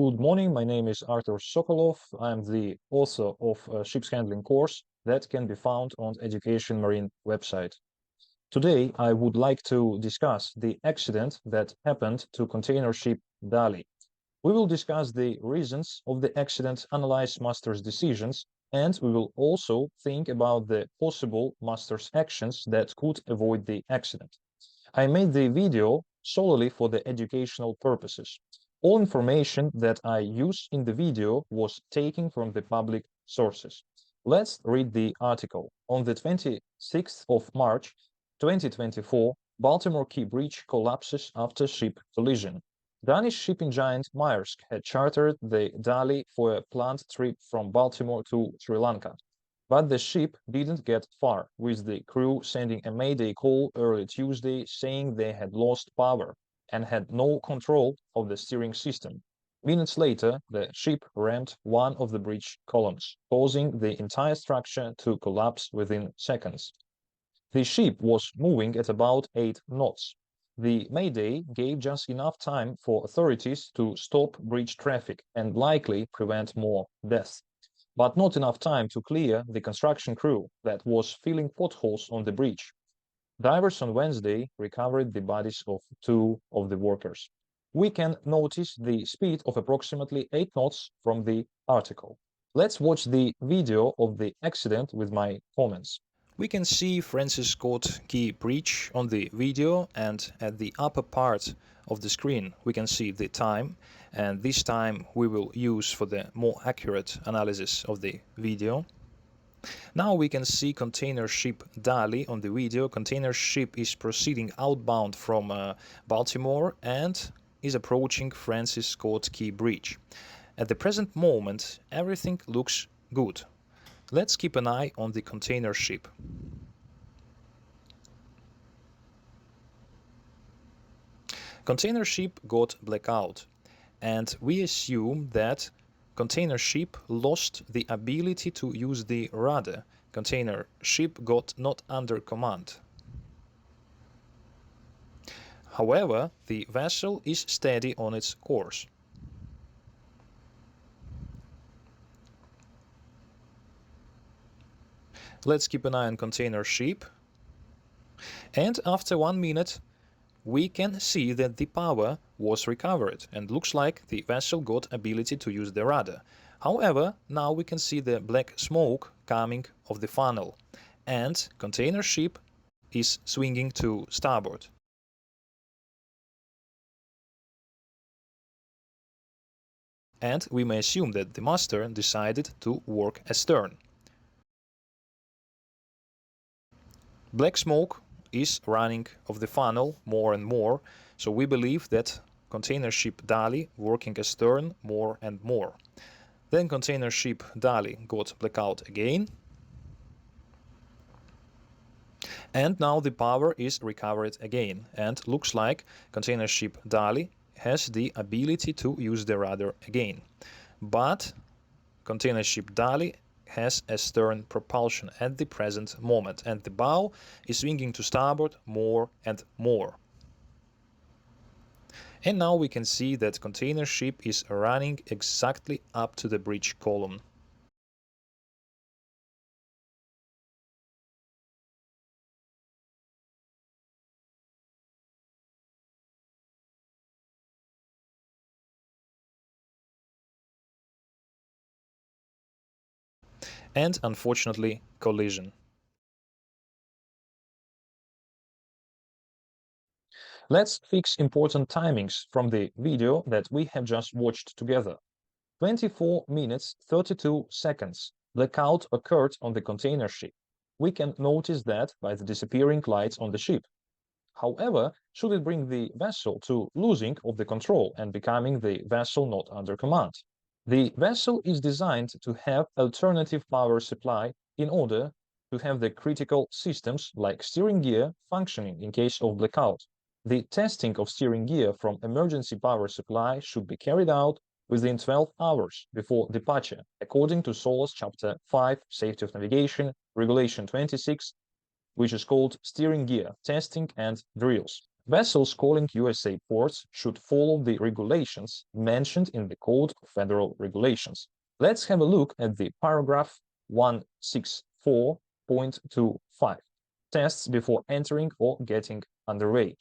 Good morning, my name is Artur Sokolov. I'm the author of a ship's handling course that can be found on Education Marine website. Today, I would like to discuss the accident that happened to container ship DALI. We will discuss the reasons of the accident, analyze master's decisions, and we will also think about the possible master's actions that could avoid the accident. I made the video solely for the educational purposes. All information that I use in the video was taken from the public sources. Let's read the article. On the 26th of March 2024, Baltimore Key Bridge collapses after ship collision. Danish shipping giant Maersk had chartered the DALI for a planned trip from Baltimore to Sri Lanka. But the ship didn't get far, with the crew sending a mayday call early Tuesday saying they had lost power and had no control of the steering system. Minutes later, the ship rammed one of the bridge columns, causing the entire structure to collapse within seconds. The ship was moving at about 8 knots. The mayday gave just enough time for authorities to stop bridge traffic and likely prevent more deaths, but not enough time to clear the construction crew that was filling potholes on the bridge. Divers on Wednesday recovered the bodies of 2 of the workers. We can notice the speed of approximately 8 knots from the article. Let's watch the video of the accident with my comments. We can see Francis Scott Key Bridge on the video, and at the upper part of the screen we can see the time, and this time we will use for the more accurate analysis of the video. Now we can see container ship DALI on the video. Container ship is proceeding outbound from Baltimore and is approaching Francis Scott Key Bridge. At the present moment, everything looks good. Let's keep an eye on the container ship. Container ship got blackout, and we assume that container ship lost the ability to use the rudder. Container ship got not under command. However, the vessel is steady on its course. Let's keep an eye on container ship. And after 1 minute, we can see that the power was recovered and looks like the vessel got ability to use the rudder. However, now we can see the black smoke coming of the funnel, and container ship is swinging to starboard. And we may assume that the master decided to work astern. Black smoke is running of the funnel more and more, so we believe that container ship DALI working astern more and more. Then container ship DALI got blackout again, and now the power is recovered again, and looks like container ship DALI has the ability to use the rudder again. But container ship DALI has astern propulsion at the present moment, and the bow is swinging to starboard more and more. And now we can see that container ship is running exactly up to the bridge column. And unfortunately, collision. Let's fix important timings from the video that we have just watched together. 24 minutes 32 seconds. Blackout occurred on the container ship. We can notice that by the disappearing lights on the ship. However, should it bring the vessel to losing of the control and becoming the vessel not under command? The vessel is designed to have alternative power supply in order to have the critical systems like steering gear functioning in case of blackout. The testing of steering gear from emergency power supply should be carried out within 12 hours before departure, according to SOLAS Chapter 5, Safety of Navigation, Regulation 26, which is called Steering Gear Testing and Drills. Vessels calling USA ports should follow the regulations mentioned in the Code of Federal Regulations. Let's have a look at the paragraph 164.25. Tests before entering or getting underway.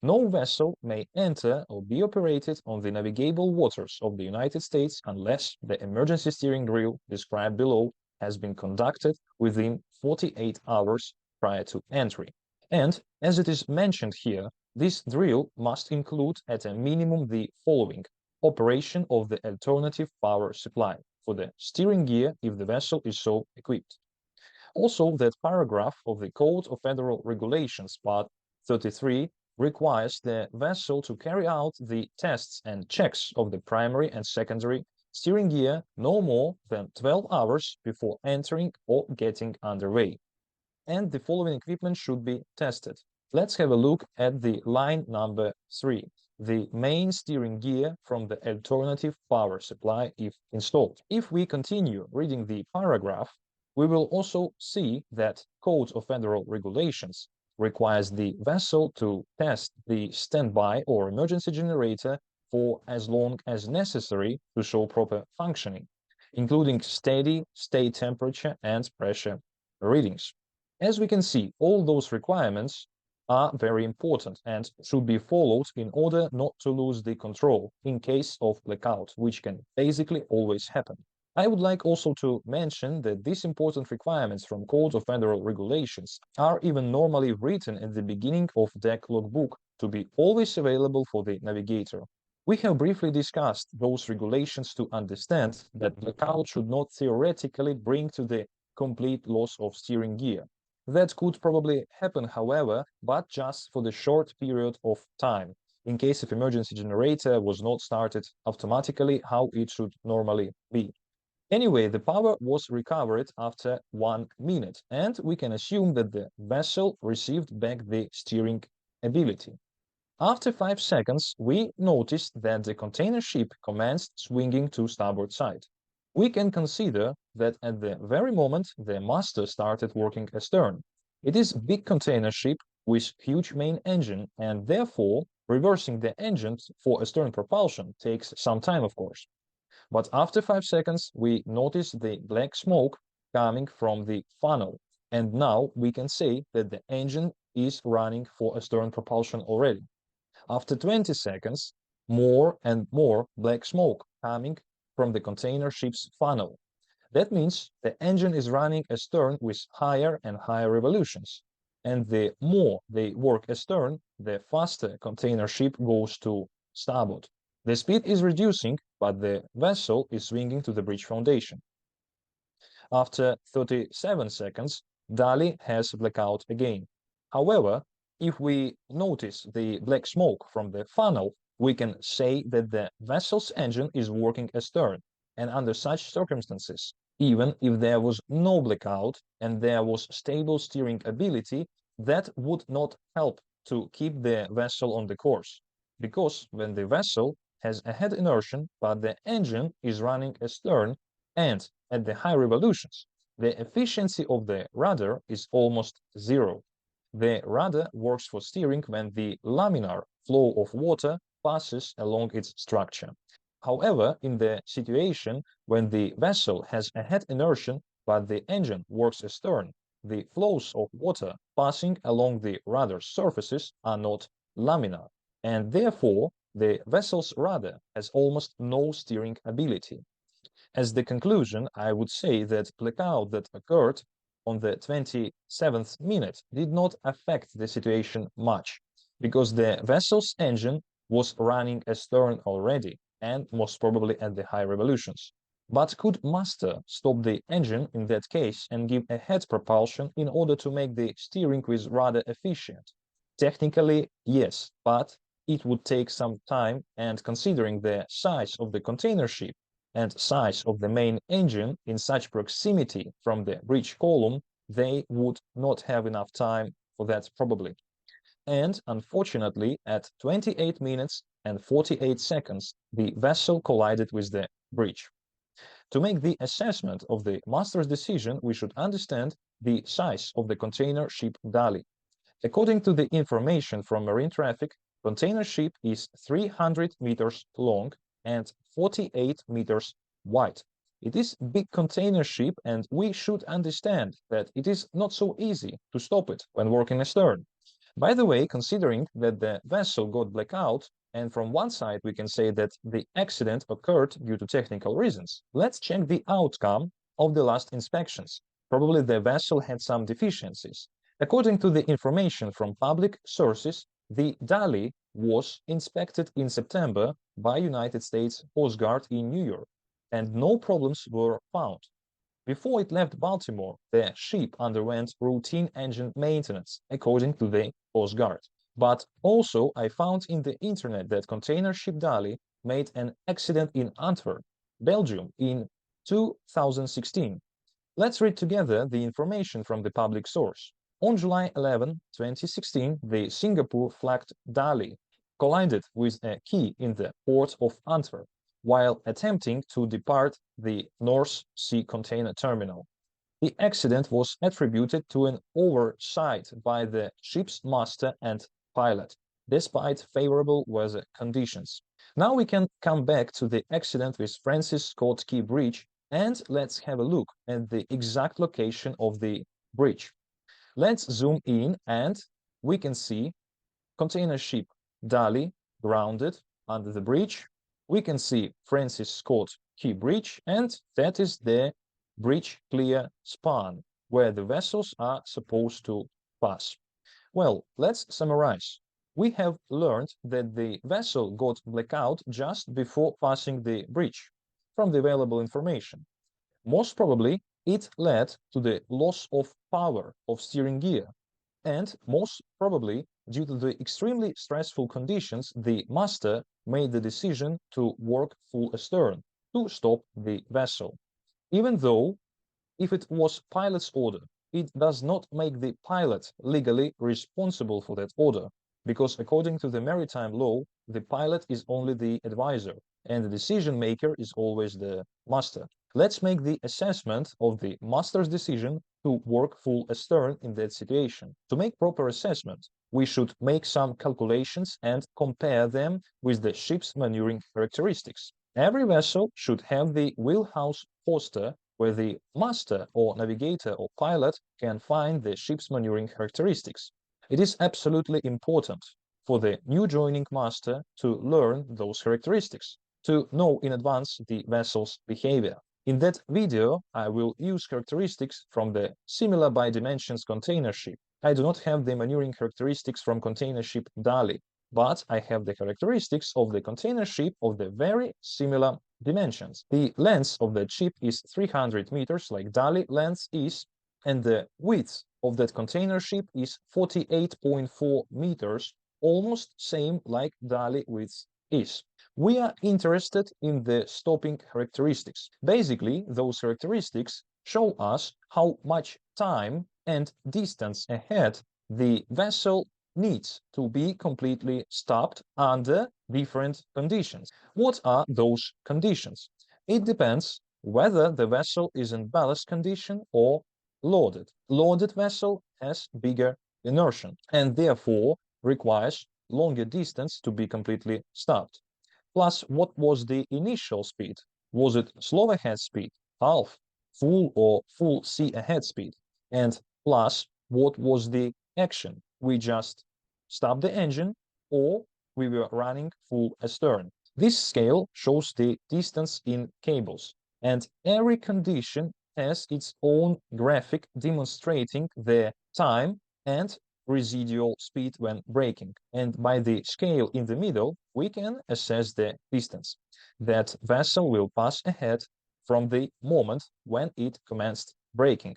No vessel may enter or be operated on the navigable waters of the United States unless the emergency steering drill described below has been conducted within 48 hours prior to entry. And, as it is mentioned here, this drill must include at a minimum the following: operation of the alternative power supply for the steering gear if the vessel is so equipped. Also, that paragraph of the Code of Federal Regulations, Part 33, requires the vessel to carry out the tests and checks of the primary and secondary steering gear no more than 12 hours before entering or getting underway. And the following equipment should be tested. Let's have a look at the line number 3, the main steering gear from the alternative power supply if installed. If we continue reading the paragraph, we will also see that Code of Federal Regulations requires the vessel to test the standby or emergency generator for as long as necessary to show proper functioning, including steady state temperature and pressure readings. As we can see, all those requirements are very important and should be followed in order not to lose the control in case of blackout, which can basically always happen. I would like also to mention that these important requirements from Code of Federal Regulations are even normally written at the beginning of deck logbook to be always available for the navigator. We have briefly discussed those regulations to understand that blackout should not theoretically bring to the complete loss of steering gear. That could probably happen, however, but just for the short period of time, in case if emergency generator was not started automatically how it should normally be. Anyway, the power was recovered after 1 minute, and we can assume that the vessel received back the steering ability. After 5 seconds, we noticed that the container ship commenced swinging to starboard side. We can consider that at the very moment the master started working astern. It is a big container ship with huge main engine, and therefore reversing the engine for astern propulsion takes some time, of course. But after 5 seconds, we notice the black smoke coming from the funnel. And now we can say that the engine is running for astern propulsion already. After 20 seconds, more and more black smoke coming from the container ship's funnel. That means the engine is running astern with higher and higher revolutions. And the more they work astern, the faster container ship goes to starboard. The speed is reducing, but the vessel is swinging to the bridge foundation. After 37 seconds, DALI has blackout again. However, if we notice the black smoke from the funnel, we can say that the vessel's engine is working astern, and under such circumstances, even if there was no blackout and there was stable steering ability, that would not help to keep the vessel on the course, because when the vessel has a head inertia, but the engine is running astern and at the high revolutions, the efficiency of the rudder is almost zero. The rudder works for steering when the laminar flow of water passes along its structure. However, in the situation when the vessel has a head inertia but the engine works astern, the flows of water passing along the rudder surfaces are not laminar, and therefore the vessel's rudder has almost no steering ability. As the conclusion, I would say that blackout that occurred on the 27th minute did not affect the situation much, because the vessel's engine was running astern already, and most probably at the high revolutions. But could master stop the engine in that case and give a head propulsion in order to make the steering with rudder efficient? Technically, yes, but it would take some time, and considering the size of the container ship and size of the main engine in such proximity from the bridge column, they would not have enough time for that probably. And unfortunately, at 28 minutes and 48 seconds, the vessel collided with the bridge. To make the assessment of the master's decision, we should understand the size of the container ship DALI. According to the information from marine traffic, container ship is 300 meters long and 48 meters wide. It is big container ship, and we should understand that it is not so easy to stop it when working astern. By the way, considering that the vessel got blackout, and from one side we can say that the accident occurred due to technical reasons, let's check the outcome of the last inspections. Probably the vessel had some deficiencies. According to the information from public sources, the DALI was inspected in September by United States Coast Guard in New York, and no problems were found. Before it left Baltimore, the ship underwent routine engine maintenance, according to the Coast Guard. But also, I found in the internet that container ship DALI made an accident in Antwerp, Belgium, in 2016. Let's read together the information from the public source. On July 11, 2016, the Singapore-flagged DALI collided with a quay in the port of Antwerp while attempting to depart the North Sea container terminal. The accident was attributed to an oversight by the ship's master and pilot, despite favorable weather conditions. Now we can come back to the accident with Francis Scott Key Bridge, and let's have a look at the exact location of the bridge. Let's zoom in, and we can see container ship DALI grounded under the bridge. We can see Francis Scott Key Bridge, and that is the bridge clear span where the vessels are supposed to pass. Well, let's summarize. We have learned that the vessel got blackout just before passing the bridge from the available information. Most probably, it led to the loss of power of steering gear, and most probably, due to the extremely stressful conditions, the master made the decision to work full astern to stop the vessel. Even though, if it was pilot's order, it does not make the pilot legally responsible for that order, because according to the maritime law, the pilot is only the advisor, and the decision maker is always the master. Let's make the assessment of the master's decision to work full astern in that situation. To make proper assessment, we should make some calculations and compare them with the ship's maneuvering characteristics. Every vessel should have the wheelhouse poster where the master or navigator or pilot can find the ship's maneuvering characteristics. It is absolutely important for the new joining master to learn those characteristics, to know in advance the vessel's behavior. In that video, I will use characteristics from the similar by dimensions container ship. I do not have the maneuvering characteristics from container ship DALI, but I have the characteristics of the container ship of the very similar dimensions. The length of the ship is 300 meters, like DALI length is, and the width of that container ship is 48.4 meters, almost same like DALI width is. We are interested in the stopping characteristics. Basically, those characteristics show us how much time and distance ahead the vessel needs to be completely stopped under different conditions. What are those conditions? It depends whether the vessel is in ballast condition or loaded. Loaded vessel has bigger inertia and therefore requires longer distance to be completely stopped. Plus, what was the initial speed? Was it slow ahead speed, half, full or full sea ahead speed? And plus, what was the action? We just stopped the engine or we were running full astern. This scale shows the distance in cables, and every condition has its own graphic demonstrating the time and residual speed when braking. And by the scale in the middle, we can assess the distance that vessel will pass ahead from the moment when it commenced braking.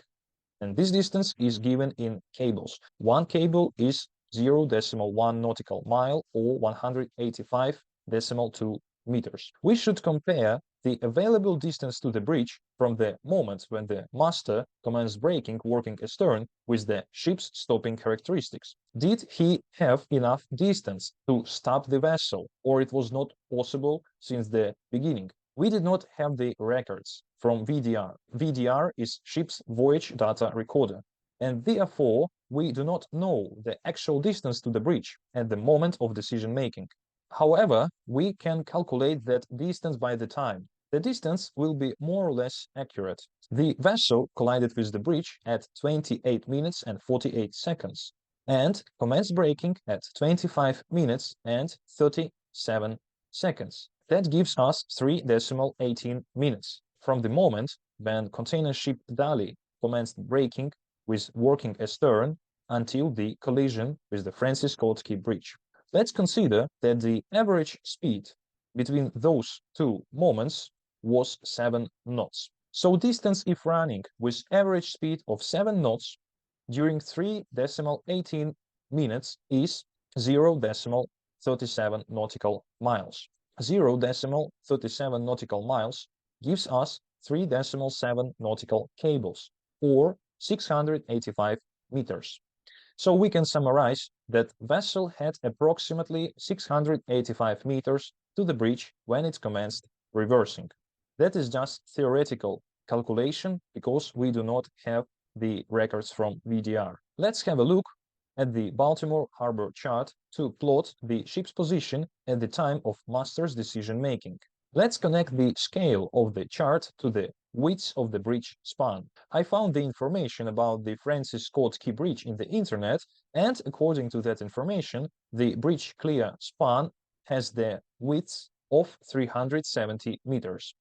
And this distance is given in cables. One cable is 0.1 nautical mile or 185.2 meters. We should compare the available distance to the bridge from the moment when the master commenced braking working astern with the ship's stopping characteristics. Did he have enough distance to stop the vessel, or it was not possible since the beginning? We did not have the records from VDR. VDR is ship's voyage data recorder. and therefore we do not know the actual distance to the bridge at the moment of decision making. However, we can calculate that distance by the time. The distance will be more or less accurate. The vessel collided with the bridge at 28 minutes and 48 seconds and commenced braking at 25 minutes and 37 seconds. That gives us 3.18 minutes from the moment when container ship DALI commenced braking with working astern until the collision with the Francis Scott Key Bridge. Let's consider that the average speed between those two moments was 7 knots. So distance if running with average speed of 7 knots during 3.18 minutes is 0.37 nautical miles. 0.37 nautical miles gives us 3.7 nautical cables, or 685 meters. So we can summarize that vessel had approximately 685 meters to the bridge when it commenced reversing. That is just theoretical calculation because we do not have the records from VDR. Let's have a look at the Baltimore Harbor chart to plot the ship's position at the time of master's decision making. Let's connect the scale of the chart to the width of the bridge span. I found the information about the Francis Scott Key Bridge in the internet, and according to that information, the bridge clear span has the width of 370 meters.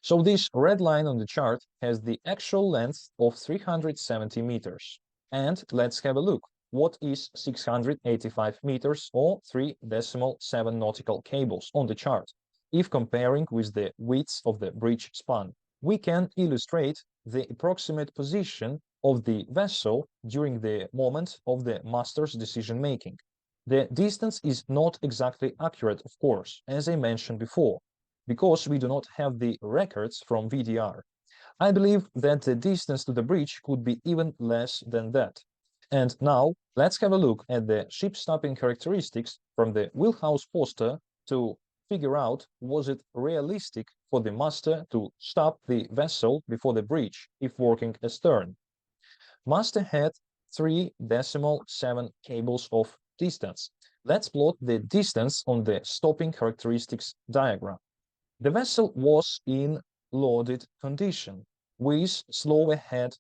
So this red line on the chart has the actual length of 370 meters. And let's have a look. What is 685 meters or 3.7 nautical cables on the chart? If comparing with the width of the bridge span, we can illustrate the approximate position of the vessel during the moment of the master's decision making. The distance is not exactly accurate, of course, as I mentioned before, because we do not have the records from VDR. I believe that the distance to the bridge could be even less than that. And now let's have a look at the ship stopping characteristics from the wheelhouse poster to figure out was it realistic for the master to stop the vessel before the bridge if working astern. Master had 3.7 cables of distance. Let's plot the distance on the stopping characteristics diagram. The vessel was in loaded condition with slow ahead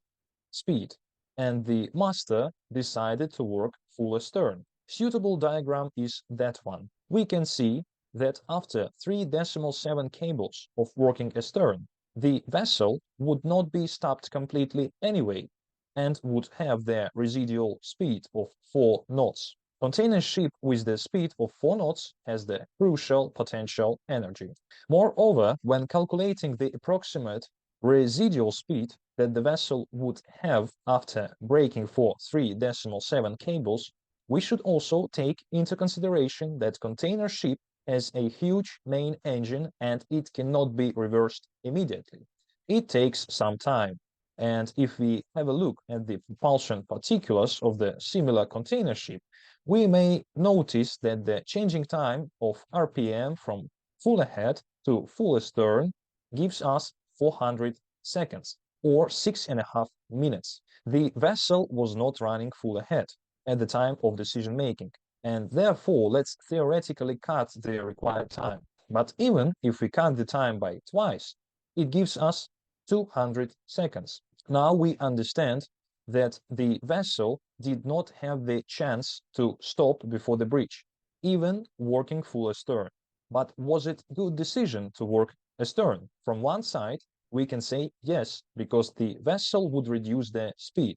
speed, and the master decided to work full astern. Suitable diagram is that one. We can see that after 3.7 cables of working astern, the vessel would not be stopped completely anyway and would have the residual speed of 4 knots. Container ship with the speed of 4 knots has the crucial potential energy. Moreover, when calculating the approximate residual speed that the vessel would have after braking for 3.7 cables, we should also take into consideration that container ship has a huge main engine and it cannot be reversed immediately. It takes some time. And if we have a look at the propulsion particulars of the similar container ship, we may notice that the changing time of RPM from full ahead to full astern gives us 400 seconds or 6.5 minutes. The vessel was not running full ahead at the time of decision making, and therefore let's theoretically cut the required time. But even if we cut the time by twice, it gives us 200 seconds. Now we understand that the vessel did not have the chance to stop before the bridge, even working full astern. But was it a good decision to work astern? From one side, we can say yes, because the vessel would reduce the speed.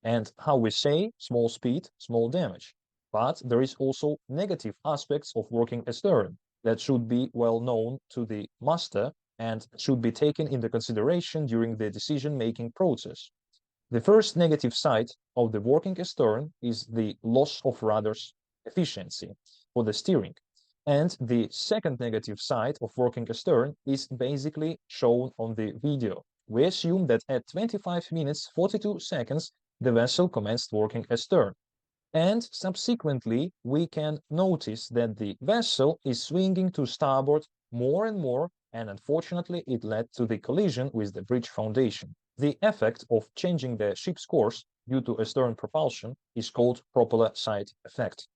And how we say, small speed, small damage. But there is also negative aspects of working astern that should be well known to the master and should be taken into consideration during the decision-making process. The first negative side of the working astern is the loss of rudder's efficiency for the steering. And the second negative side of working astern is basically shown on the video. We assume that at 25 minutes 42 seconds, the vessel commenced working astern. And subsequently, we can notice that the vessel is swinging to starboard more and more, and unfortunately, it led to the collision with the bridge foundation. The effect of changing the ship's course due to stern propulsion is called propeller side effect.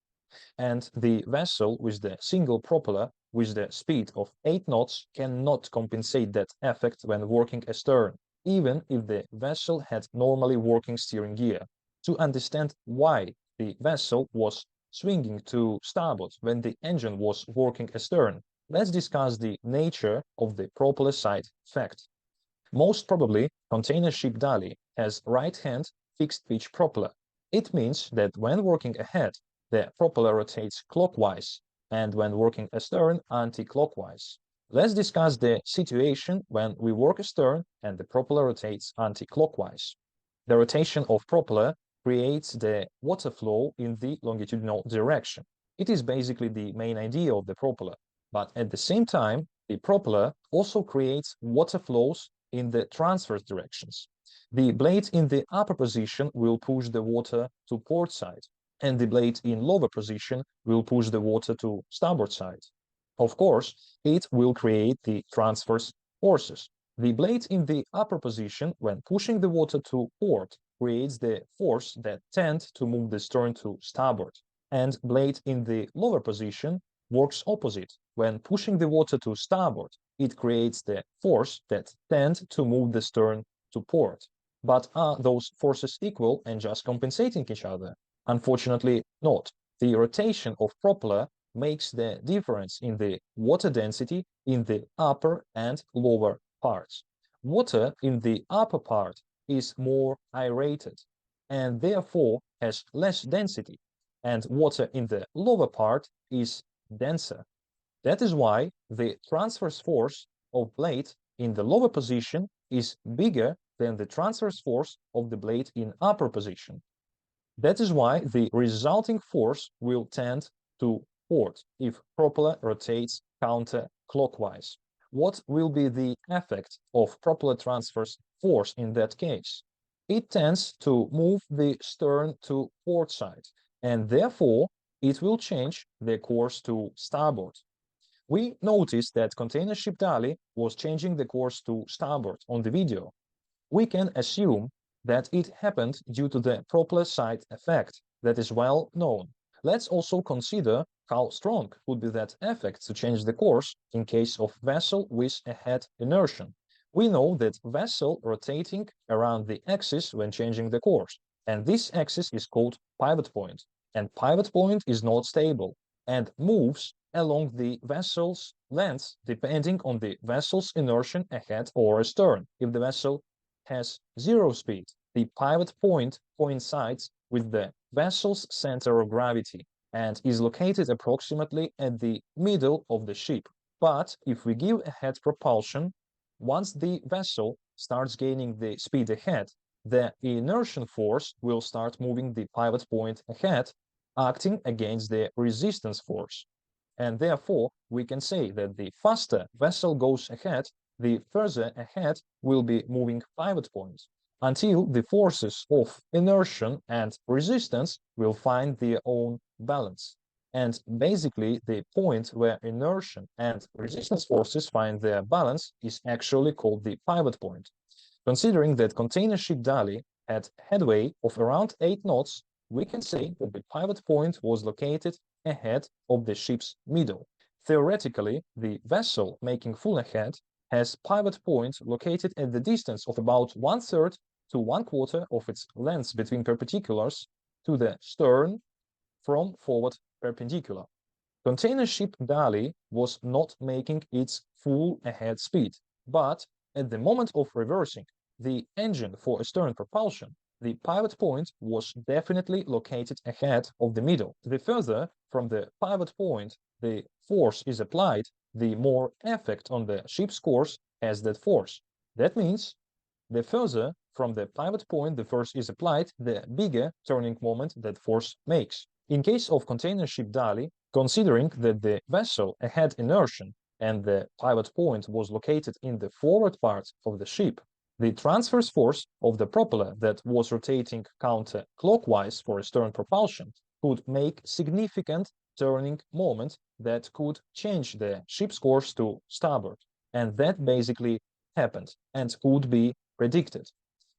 And the vessel with the single propeller with the speed of 8 knots cannot compensate that effect when working astern, even if the vessel had normally working steering gear. To understand why the vessel was swinging to starboard when the engine was working astern, let's discuss the nature of the propeller side effect. Most probably, container ship DALI has right-hand fixed-pitch propeller. It means that when working ahead, the propeller rotates clockwise, and when working astern, anti-clockwise. Let's discuss the situation when we work astern and the propeller rotates anti-clockwise. The rotation of propeller creates the water flow in the longitudinal direction. It is basically the main idea of the propeller, but at the same time, the propeller also creates water flows in the transverse directions. The blade in the upper position will push the water to port side, and the blade in lower position will push the water to starboard side. Of course, it will create the transverse forces. The blade in the upper position, when pushing the water to port, creates the force that tends to move the stern to starboard, and blade in the lower position works opposite. When pushing the water to starboard, it creates the force that tends to move the stern to port. But are those forces equal and just compensating each other? Unfortunately, not. The rotation of propeller makes the difference in the water density in the upper and lower parts. Water in the upper part is more aerated and therefore has less density, and water in the lower part is denser. That is why the transverse force of blade in the lower position is bigger than the transverse force of the blade in upper position. That is why the resulting force will tend to port if propeller rotates counterclockwise. What will be the effect of propeller transverse force in that case? It tends to move the stern to port side, and therefore it will change the course to starboard. We noticed that container ship DALI was changing the course to starboard on the video. We can assume that it happened due to the propeller side effect that is well known. Let's also consider how strong would be that effect to change the course in case of vessel with a head inertia. We know that vessel rotating around the axis when changing the course, and this axis is called pivot point, and pivot point is not stable and moves along the vessel's length depending on the vessel's inertia ahead or astern. If the vessel has zero speed, the pivot point coincides with the vessel's center of gravity and is located approximately at the middle of the ship. But if we give a head propulsion, once the vessel starts gaining the speed ahead, the inertial force will start moving the pivot point ahead, acting against the resistance force. And therefore, we can say that the faster vessel goes ahead, the further ahead will be moving pivot point, until the forces of inertia and resistance will find their own balance. And basically, the point where inertia and resistance forces find their balance is actually called the pivot point. Considering that container ship DALI had headway of around 8 knots, we can say that the pivot point was located ahead of the ship's middle. Theoretically, the vessel making full ahead has pivot point located at the distance of about 1/3 to 1/4 of its length between perpendiculars to the stern from forward perpendicular. Container ship DALI was not making its full ahead speed, but at the moment of reversing the engine for astern propulsion, the pivot point was definitely located ahead of the middle. The further from the pivot point the force is applied, the more effect on the ship's course has that force. That means the further from the pivot point the force is applied, the bigger turning moment that force makes. In case of container ship DALI, considering that the vessel had inertia and the pivot point was located in the forward part of the ship, the transverse force of the propeller that was rotating counterclockwise for astern propulsion could make significant turning moment that could change the ship's course to starboard. And that basically happened and could be predicted.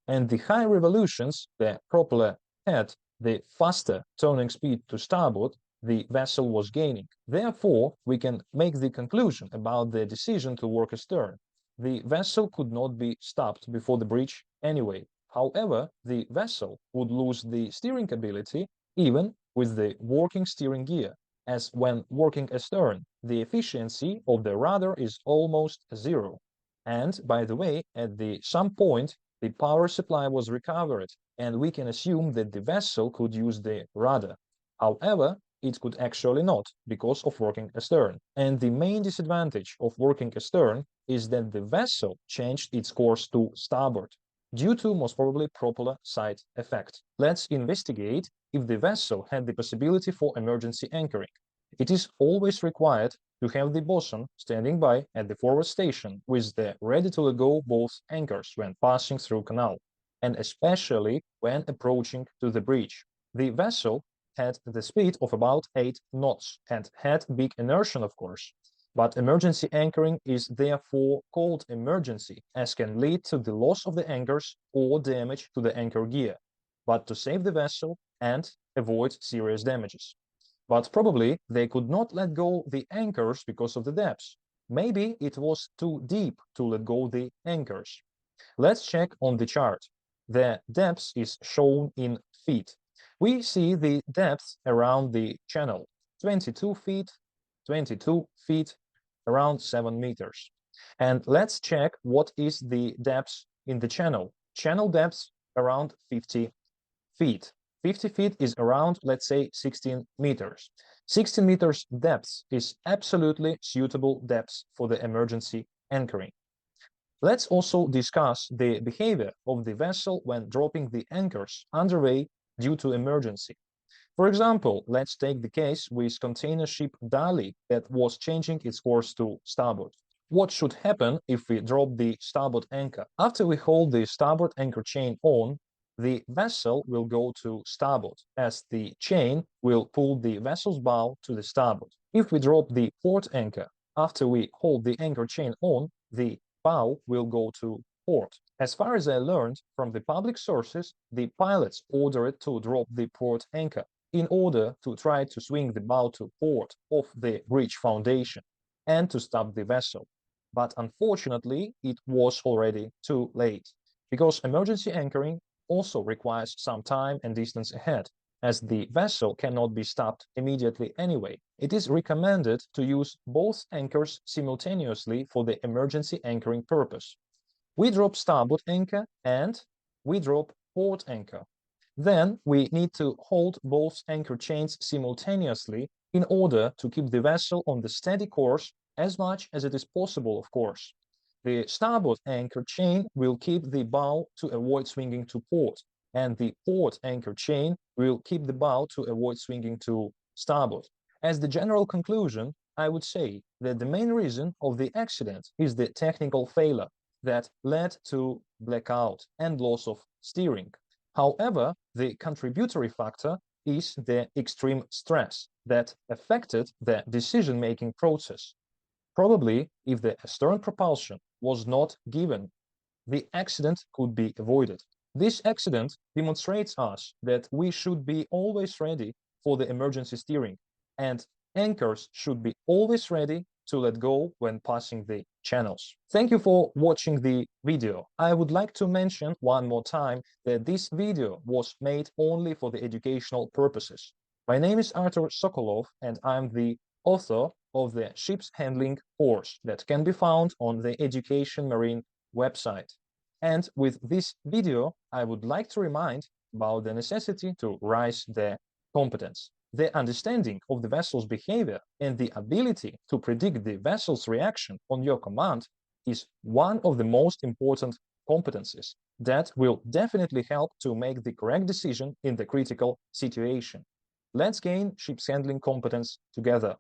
And the higher revolutions the propeller had, the faster turning speed to starboard the vessel was gaining. Therefore, we can make the conclusion about the decision to work astern. The vessel could not be stopped before the breach anyway. However, the vessel would lose the steering ability even with the working steering gear, as when working astern, the efficiency of the rudder is almost zero. And by the way, at some point, the power supply was recovered, and we can assume that the vessel could use the rudder. However, it could actually not because of working astern. And the main disadvantage of working astern is that the vessel changed its course to starboard due to most probably propeller side effect. Let's investigate if the vessel had the possibility for emergency anchoring. It is always required to have the bosun standing by at the forward station with the ready to let go both anchors when passing through canal, and especially when approaching to the bridge. The vessel had the speed of about 8 knots and had big inertia, of course. But emergency anchoring is therefore called emergency, as can lead to the loss of the anchors or damage to the anchor gear, but to save the vessel and avoid serious damages. But probably they could not let go the anchors because of the depths. Maybe it was too deep to let go the anchors. Let's check on the chart. The depth is shown in feet. We see the depth around the channel, 22 feet, 22 feet, around 7 meters. And let's check what is the depth in the channel. Channel depth around 50 feet. 50 feet is around, let's say, 16 meters. 16 meters depth is absolutely suitable depth for the emergency anchoring. Let's also discuss the behavior of the vessel when dropping the anchors underway due to emergency. For example, let's take the case with container ship DALI that was changing its course to starboard. What should happen if we drop the starboard anchor? After we hold the starboard anchor chain on, the vessel will go to starboard, as the chain will pull the vessel's bow to the starboard. If we drop the port anchor after we hold the anchor chain on, the bow will go to port. As far as I learned from the public sources, the pilots ordered to drop the port anchor in order to try to swing the bow to port of the bridge foundation and to stop the vessel. But unfortunately, it was already too late, because emergency anchoring also requires some time and distance ahead, as the vessel cannot be stopped immediately anyway. It is recommended to use both anchors simultaneously for the emergency anchoring purpose. We drop starboard anchor and we drop port anchor. Then we need to hold both anchor chains simultaneously in order to keep the vessel on the steady course as much as it is possible, of course. The starboard anchor chain will keep the bow to avoid swinging to port, and the port anchor chain will keep the bow to avoid swinging to starboard. As the general conclusion, I would say that the main reason of the accident is the technical failure that led to blackout and loss of steering. However, the contributory factor is the extreme stress that affected the decision-making process. Probably, if the astern propulsion was not given, the accident could be avoided. This accident demonstrates us that we should be always ready for the emergency steering, and anchors should be always ready to let go when passing the channels. Thank you for watching the video. I would like to mention one more time that this video was made only for the educational purposes. My name is Artur Sokolov, and I'm the author of the ship's handling course that can be found on the Education Marine website. And with this video, I would like to remind about the necessity to raise the competence. The understanding of the vessel's behavior and the ability to predict the vessel's reaction on your command is one of the most important competencies that will definitely help to make the correct decision in the critical situation. Let's gain ship's handling competence together.